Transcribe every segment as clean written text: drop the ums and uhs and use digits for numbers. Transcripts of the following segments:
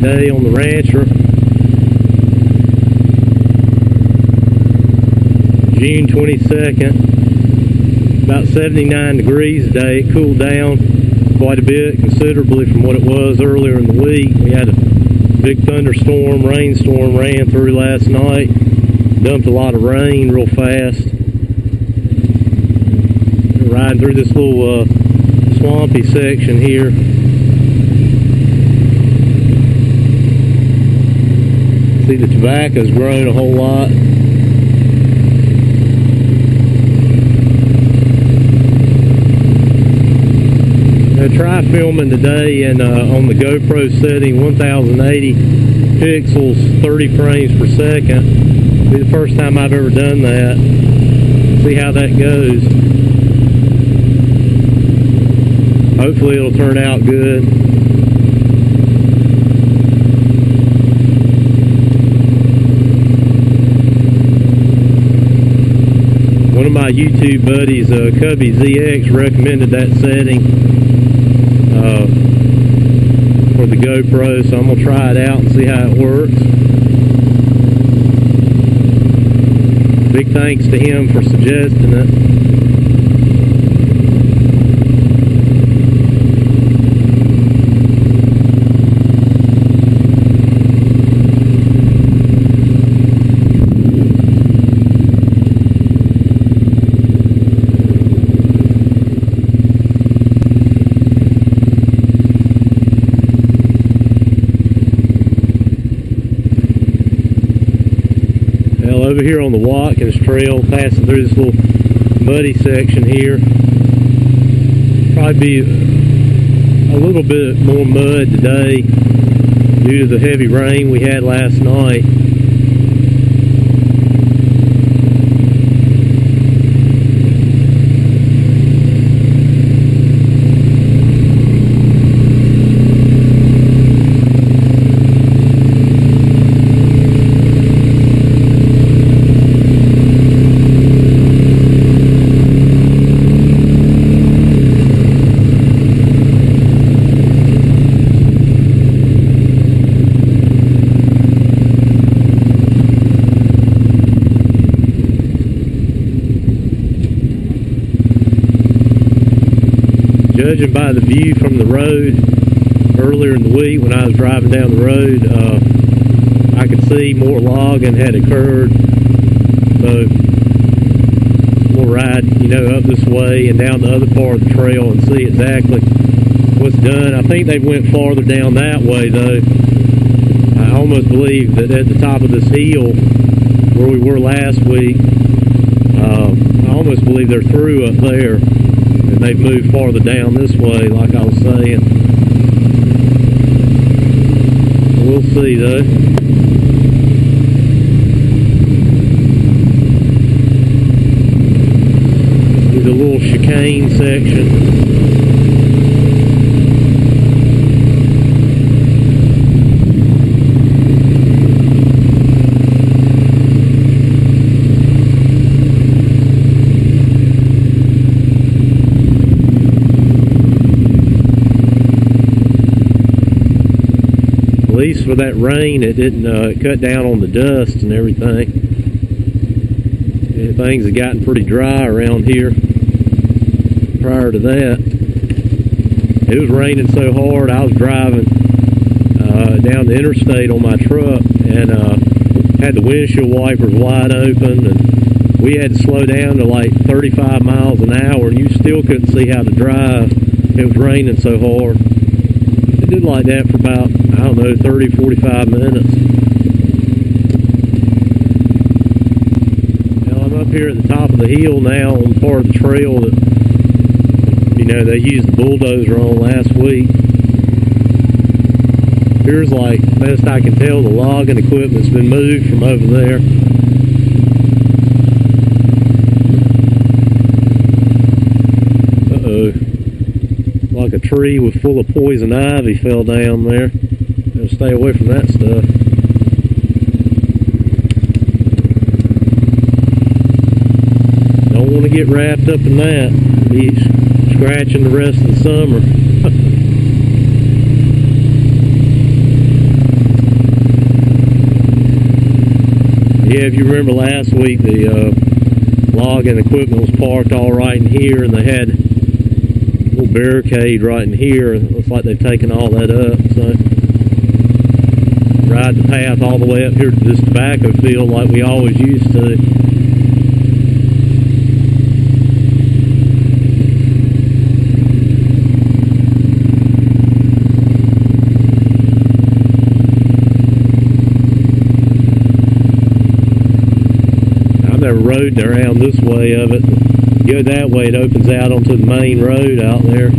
day on the Rancher. June 22nd. About 79 degrees today. It cooled down quite a bit, considerably from what it was earlier in the week. We had a big thunderstorm, rainstorm ran through last night. Dumped a lot of rain real fast. We're riding through this little swampy section here. See, the tobacco's grown a whole lot. I try filming today and on the GoPro setting 1080 pixels, 30 frames per second. It'll be the first time I've ever done that. See how that goes. Hopefully it'll turn out good. One of my YouTube buddies, Cubby ZX, recommended that setting for the GoPro, so I'm going to try it out and see how it works. Big thanks to him for suggesting it. Over here on the Watkins trail, passing through this little muddy section here. Probably be a little bit more mud today due to the heavy rain we had last night. Judging by the view from the road earlier in the week when I was driving down the road, I could see more logging had occurred. So we'll ride, up this way and down the other part of the trail and see exactly what's done. I think they went farther down that way though. I almost believe that at the top of this hill where we were last week, I almost believe they're through up there. And they've moved farther down this way, like I was saying. We'll see, though. There's a little chicane section. At least for that rain, it didn't cut down on the dust and everything. Things have gotten pretty dry around here prior to that. It was raining so hard, I was driving down the interstate on my truck and had the windshield wipers wide open, and we had to slow down to like 35 miles an hour, and you still couldn't see how to drive. It was raining so hard. It did like that for about, 30, 45 minutes. Well, I'm up here at the top of the hill now on part of the trail that, they used the bulldozer on last week. Here's like, best I can tell, the logging equipment's been moved from over there. Uh-oh. Like a tree full of poison ivy fell down there. Gotta stay away from that stuff. Don't want to get wrapped up in that. Be scratching the rest of the summer. Yeah, if you remember last week, the logging equipment was parked all right in here, and they had a little barricade right in here. It looks like they've taken all that up. So ride the path all the way up here to this tobacco field like we always used to. Never rode around this way of it. Go that way, it opens out onto the main road out there.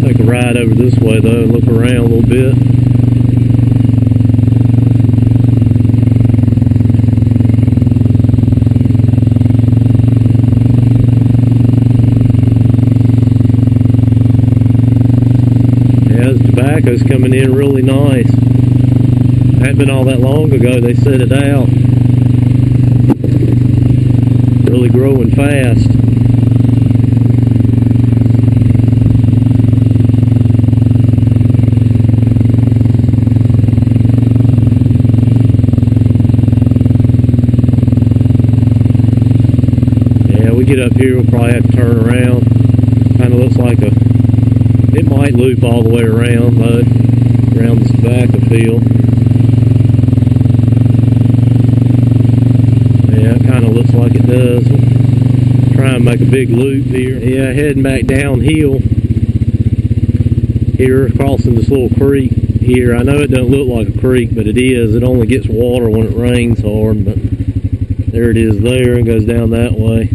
Take a ride over this way though and look around a little bit. Yeah, this tobacco's coming in really nice. Hadn't been all that long ago they set it out. Really growing fast. Yeah, we get up here, we'll probably have to turn around. Kind of looks like it might loop all the way around though, around this tobacco field. Yeah, it kind of looks like it does. Try and make a big loop here. Yeah, heading back downhill here, crossing this little creek here. I know it doesn't look like a creek, but it is. It only gets water when it rains hard, but there it is there, and goes down that way.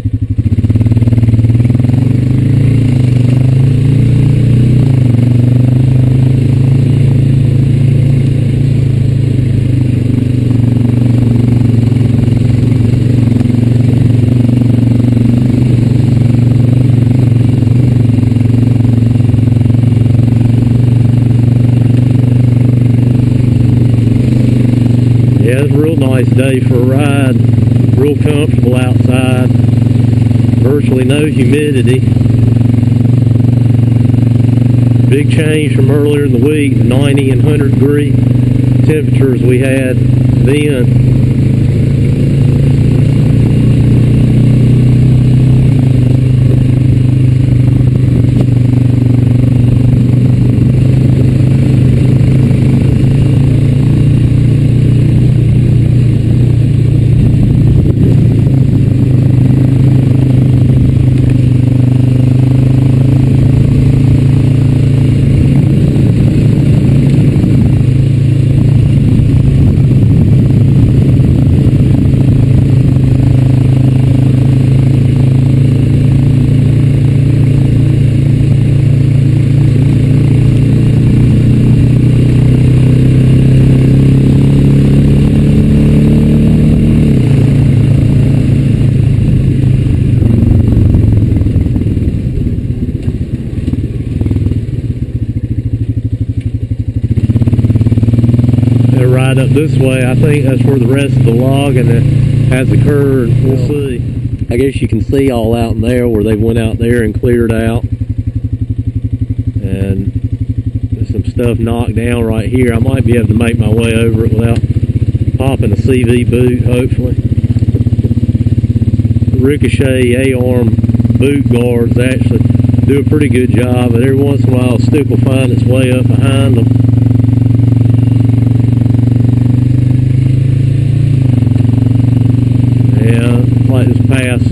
Yeah, it's a real nice day for a ride. Real comfortable outside. Virtually no humidity. Big change from earlier in the week. 90 and 100 degree temperatures we had then. Right up this way, I think that's where the rest of the logging has occurred. We'll see. I guess you can see all out in there where they went out there and cleared out. And there's some stuff knocked down right here. I might be able to make my way over it without popping a CV boot, hopefully. The Ricochet A-arm boot guards actually do a pretty good job, but every once in a while a stick will find its way up behind them. Yeah, it's like this path's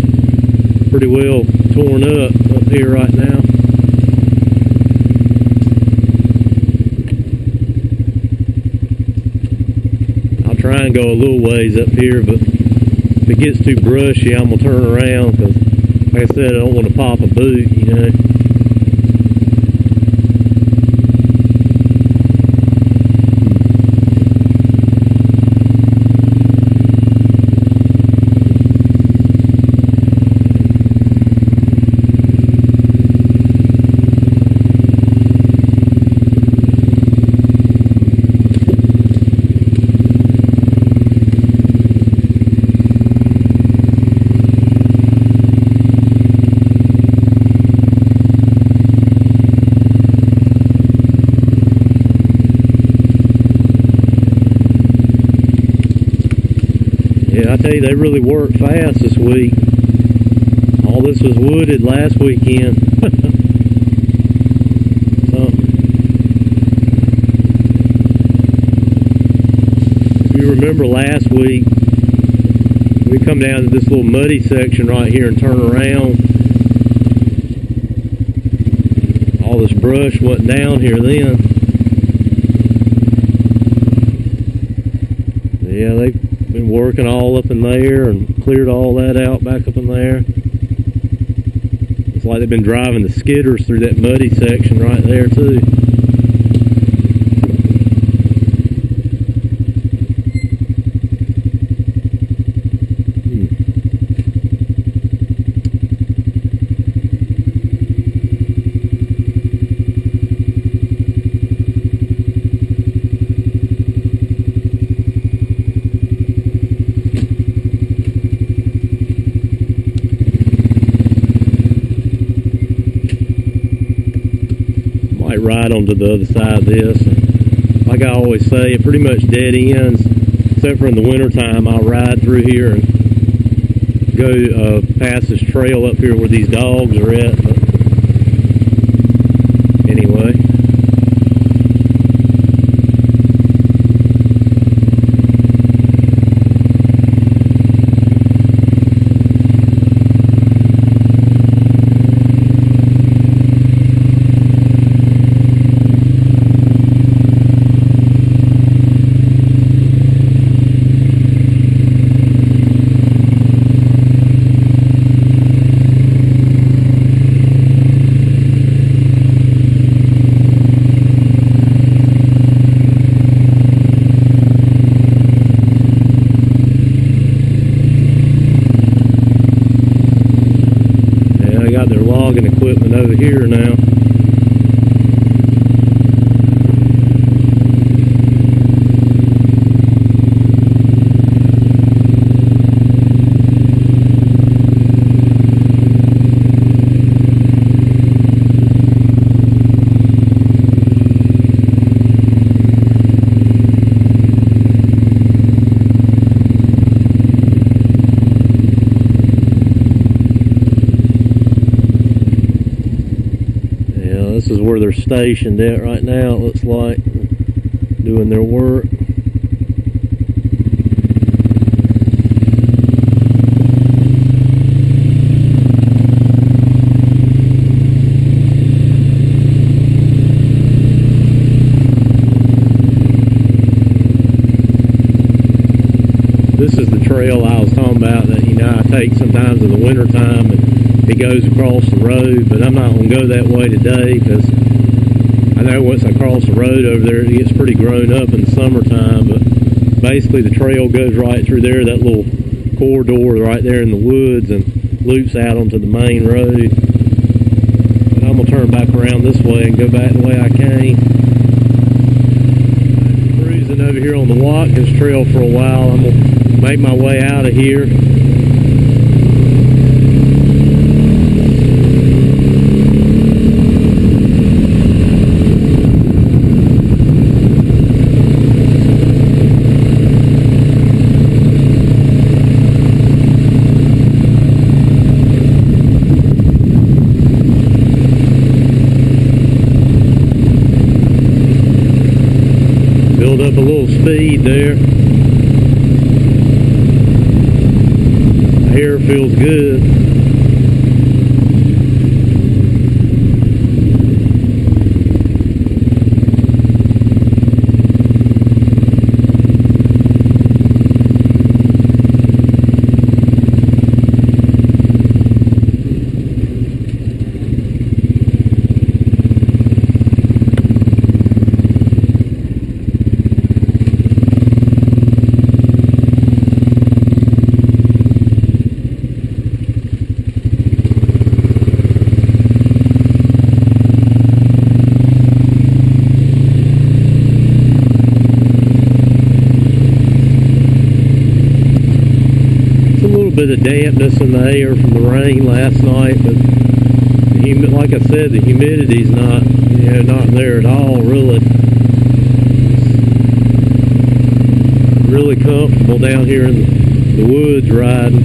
pretty well torn up here right now. I'll try and go a little ways up here, but if it gets too brushy, I'm going to turn around because, like I said, I don't want to pop a boot, you know. Man, I tell you, they really worked fast this week. All this was wooded last weekend. If you remember last week, we come down to this little muddy section right here and turn around. All this brush wasn't down here then. Yeah, they've been working all up in there and cleared all that out back up in there. It's like they've been driving the skidders through that muddy section right there too. Right onto the other side of this. Like I always say, it pretty much dead ends, except for in the wintertime. I'll ride through here and go past this trail up here where these dogs are at. But anyway. Their logging equipment over here now. This is where they're stationed at right now, it looks like, doing their work. This is the trail I was talking about that, you know, I take sometimes in the wintertime, and it goes across the road, but I'm not going to go that way today because I know once I cross the road over there it gets pretty grown up in the summertime. But basically the trail goes right through there, that little corridor right there in the woods, and loops out onto the main road. But I'm going to turn back around this way and go back the way I came. Cruising over here on the Watkins trail for a while. I'm going to make my way out of here. Build up a little speed there. The air feels good. Bit of dampness in the air from the rain last night, but like I said, the humidity's not, not there at all, really. Really comfortable down here in the woods riding.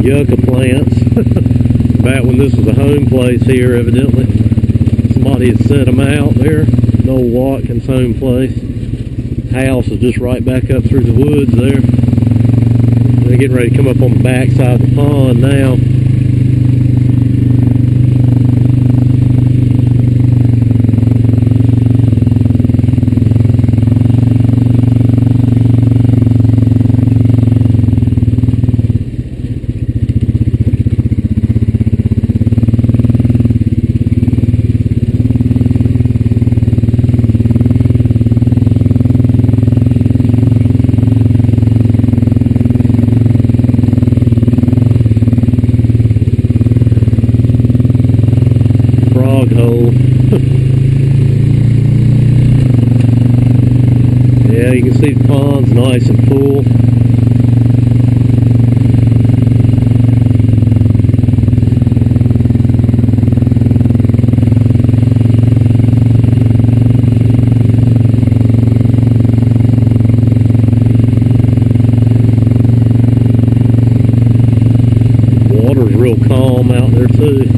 Yucca plants. Back when this was a home place here, evidently. Somebody had set them out there. An old Watkins home place. House is just right back up through the woods there. They're getting ready to come up on the back side of the pond now. Hole. Yeah, you can see the pond's nice and full. Water's real calm out there too.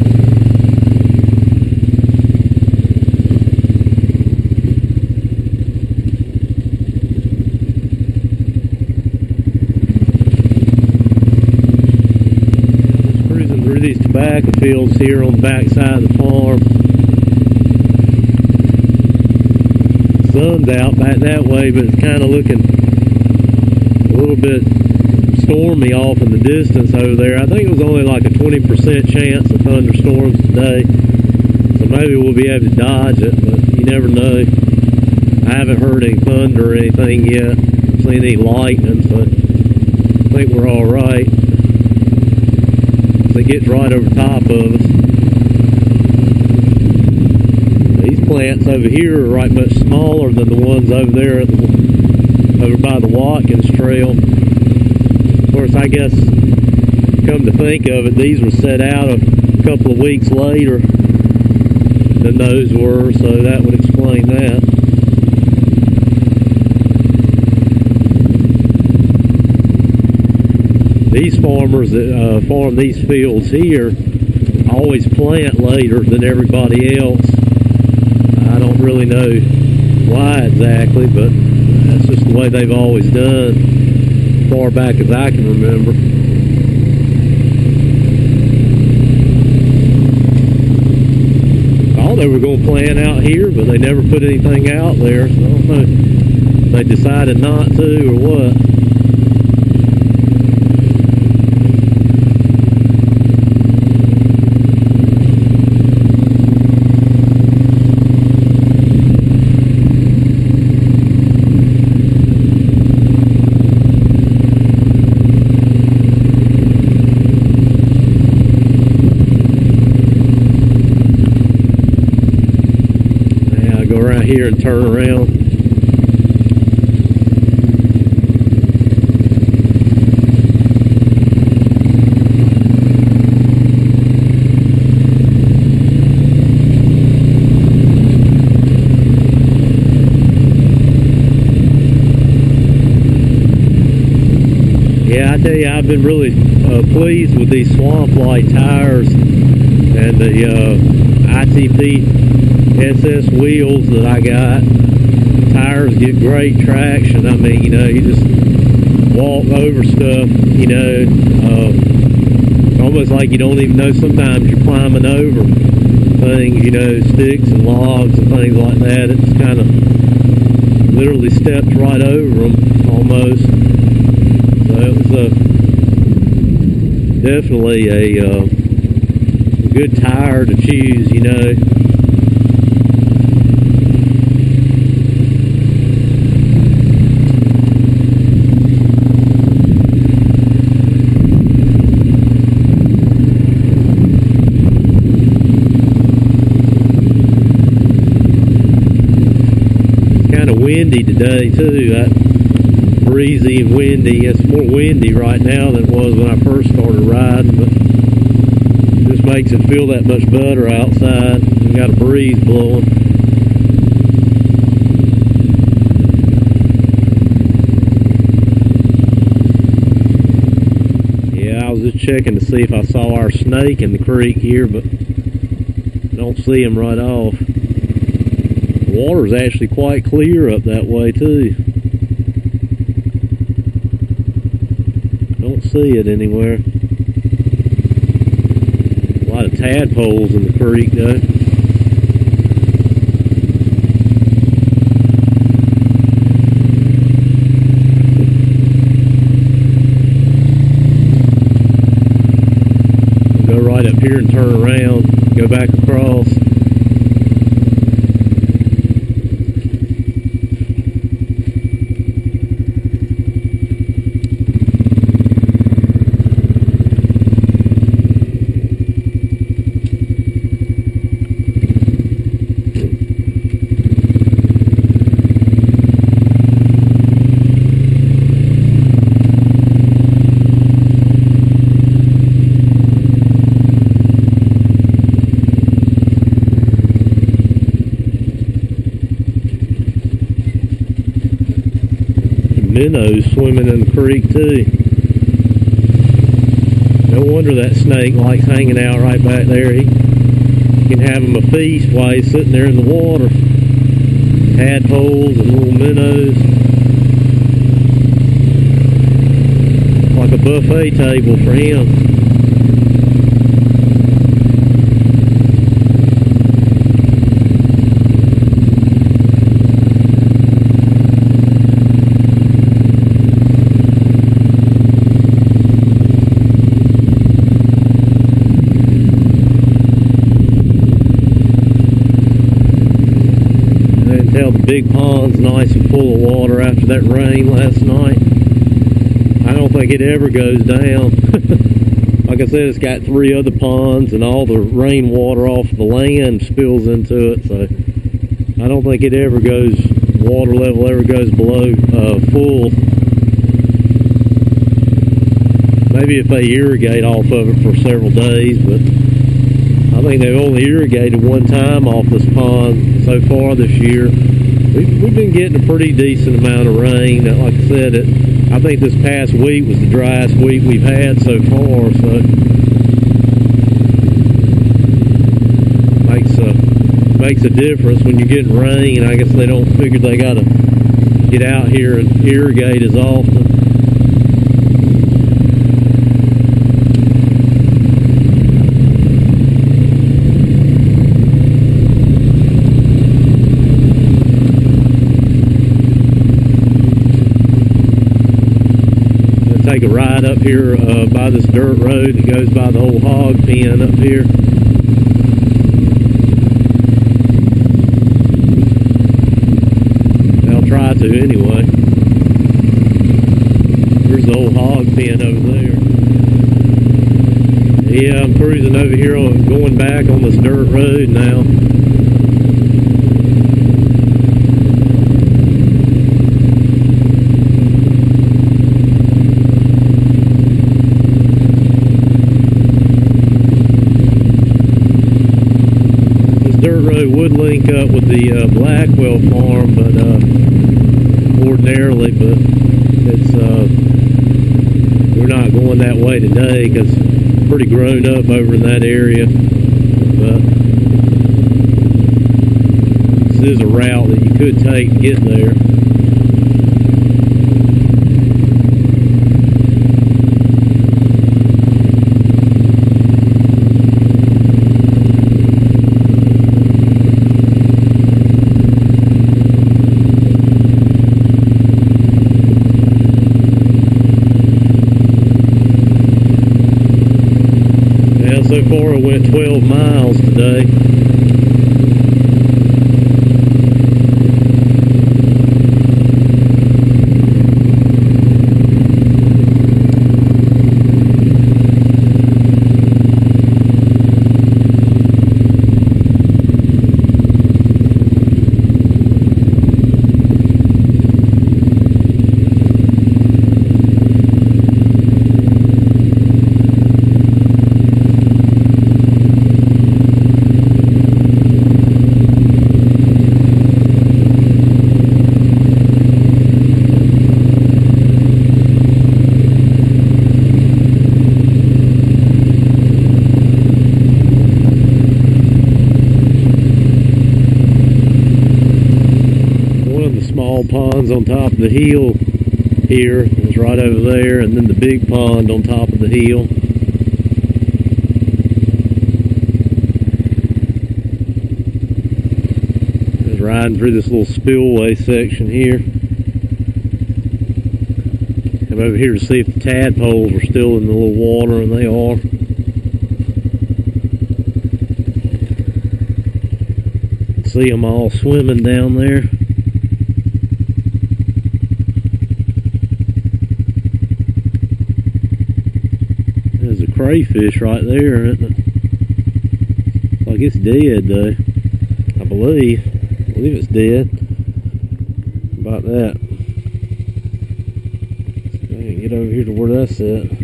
These tobacco fields here on the back side of the farm. Sun's out back that way, but it's kind of looking a little bit stormy off in the distance over there. I think it was only like a 20% chance of thunderstorms today, so maybe we'll be able to dodge it, but you never know. I haven't heard any thunder or anything yet. I've seen any lightning, so I think we're all right. It gets right over top of us. These plants over here are right much smaller than the ones over there at over by the Watkins trail. Of course, I guess, come to think of it, these were set out a couple of weeks later than those were, so that would explain that. These farmers that farm these fields here always plant later than everybody else. I don't really know why exactly, but that's just the way they've always done, as far back as I can remember. I thought they were going to plant out here, but they never put anything out there, so I don't know if they decided not to or what. Here and turn around. Yeah, I tell you, I've been really pleased with these Swamp Light tires and the ITP SS wheels that I got. Tires get great traction. I mean, you know, you just walk over stuff, you know, it's almost like you don't even know sometimes you're climbing over things, you know, sticks and logs and things like that. It's kind of literally stepped right over them almost. So it was definitely a good tire to choose, you know. Windy today too. I breezy and windy. It's more windy right now than it was when I first started riding, but it just makes it feel that much better outside. We got a breeze blowing. Yeah, I was just checking to see if I saw our snake in the creek here, but I don't see him right off. The water's actually quite clear up that way too. Don't see it anywhere. A lot of tadpoles in the creek though. I'll go right up here and turn around, go back across. Minnows swimming in the creek too. No wonder that snake likes hanging out right back there. He can have him a feast while he's sitting there in the water. Tadpoles and little minnows. Like a buffet table for him. The big pond's nice and full of water after that rain last night. I don't think it ever goes down. Like I said, it's got 3 other ponds and all the rainwater off the land spills into it, so I don't think it ever goes, water level ever goes below full. Maybe if they irrigate off of it for several days, but I think they've only irrigated one time off this pond so far this year. We've been getting a pretty decent amount of rain. Like I said, I think this past week was the driest week we've had so far. So makes a difference when you're getting rain. I guess they don't figure they got to get out here and irrigate as often. Take a ride up here by this dirt road that goes by the old hog pen up here. I'll try to anyway. There's the old hog pen over there. Yeah, I'm cruising over here going back on this dirt road now. Dirt road would link up with the Blackwell farm, but ordinarily, but it's we're not going that way today because it's pretty grown up over in that area. But this is a route that you could take to get there. So far, I went 12 miles today. small ponds on top of the hill here. It's right over there, and then the big pond on top of the hill. Just riding through this little spillway section here. I'm over here to see if the tadpoles are still in the little water, and they are. See them all swimming down there. There's a crayfish right there, isn't it? Looks like it's dead though. I believe it's dead. About that. I can get over here to where that's at.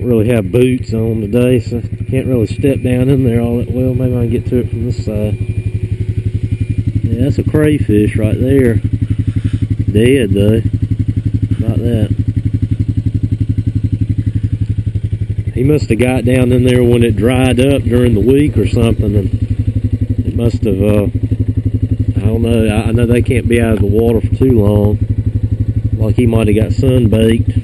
Really have boots on today, so can't really step down in there all that well. Maybe I can get to it from this side. Yeah, that's a crayfish right there. Dead though. About that. He must have got down in there when it dried up during the week or something, and it must have, I don't know. I know they can't be out of the water for too long. Like he might have got sunbaked.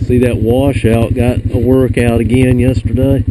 See that washout got a workout again yesterday.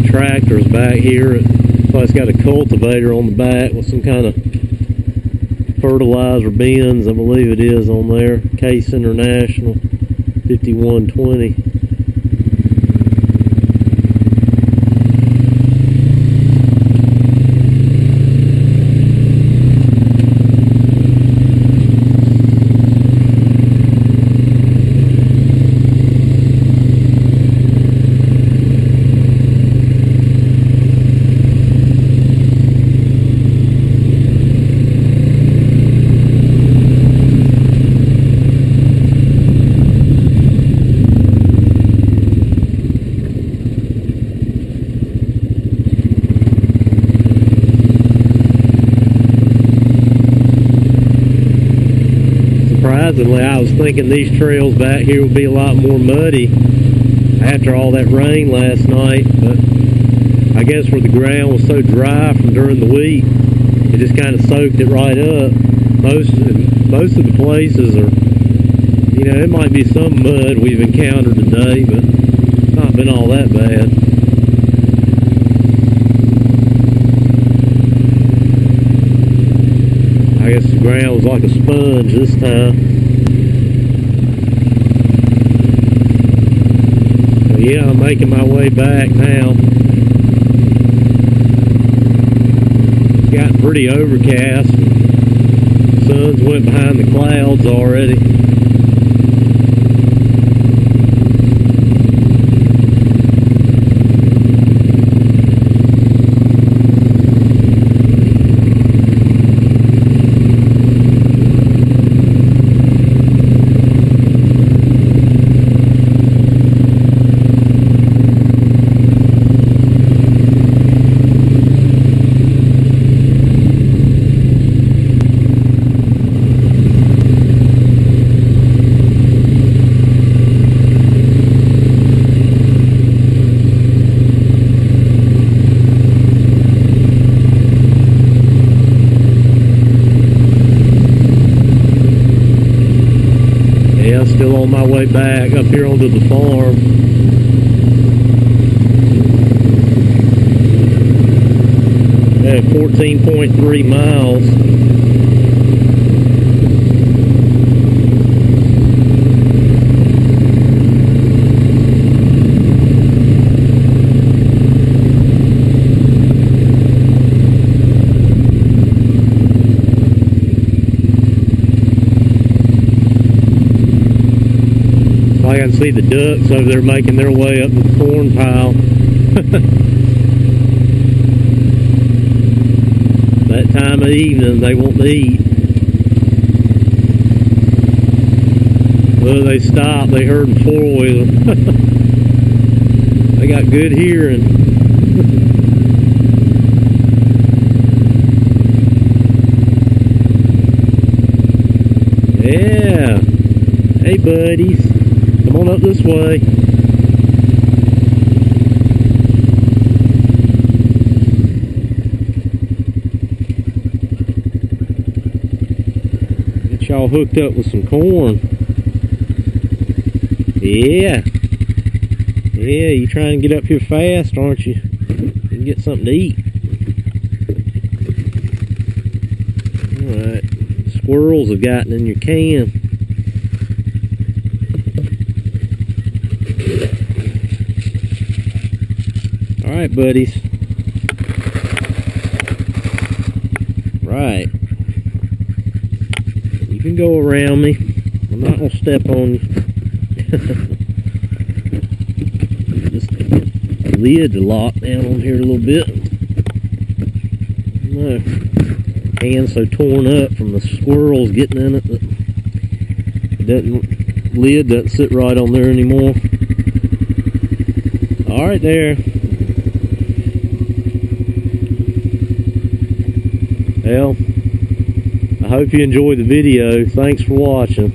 Tractors back here. It's got a cultivator on the back with some kind of fertilizer bins, I believe it is, on there. Case International 5120. Surprisingly, I was thinking these trails back here would be a lot more muddy after all that rain last night, but I guess where the ground was so dry from during the week, it just kind of soaked it right up. Most of the places are, you know, it might be some mud we've encountered today, but it's not been all that bad. I guess the ground was like a sponge this time. So yeah, I'm making my way back now. It's gotten pretty overcast. The sun's went behind the clouds already. Still on my way back up here onto the farm. At 14.3 miles. I can see the ducks over there making their way up the corn pile. That time of evening, they want to eat. Well, they stopped. They heard them four-wheeling. They got good hearing. Yeah. Hey, buddies. Come on up this way. Get y'all hooked up with some corn. Yeah. Yeah, you trying to get up here fast, aren't you? You can get something to eat. Alright. Squirrels have gotten in your can. Alright, buddies. Right. You can go around me. I'm not going to step on you. Just the lid to lock down on here a little bit. No. Hand's so torn up from the squirrels getting in it that lid doesn't sit right on there anymore. Alright there. Well, I hope you enjoyed the video. Thanks for watching.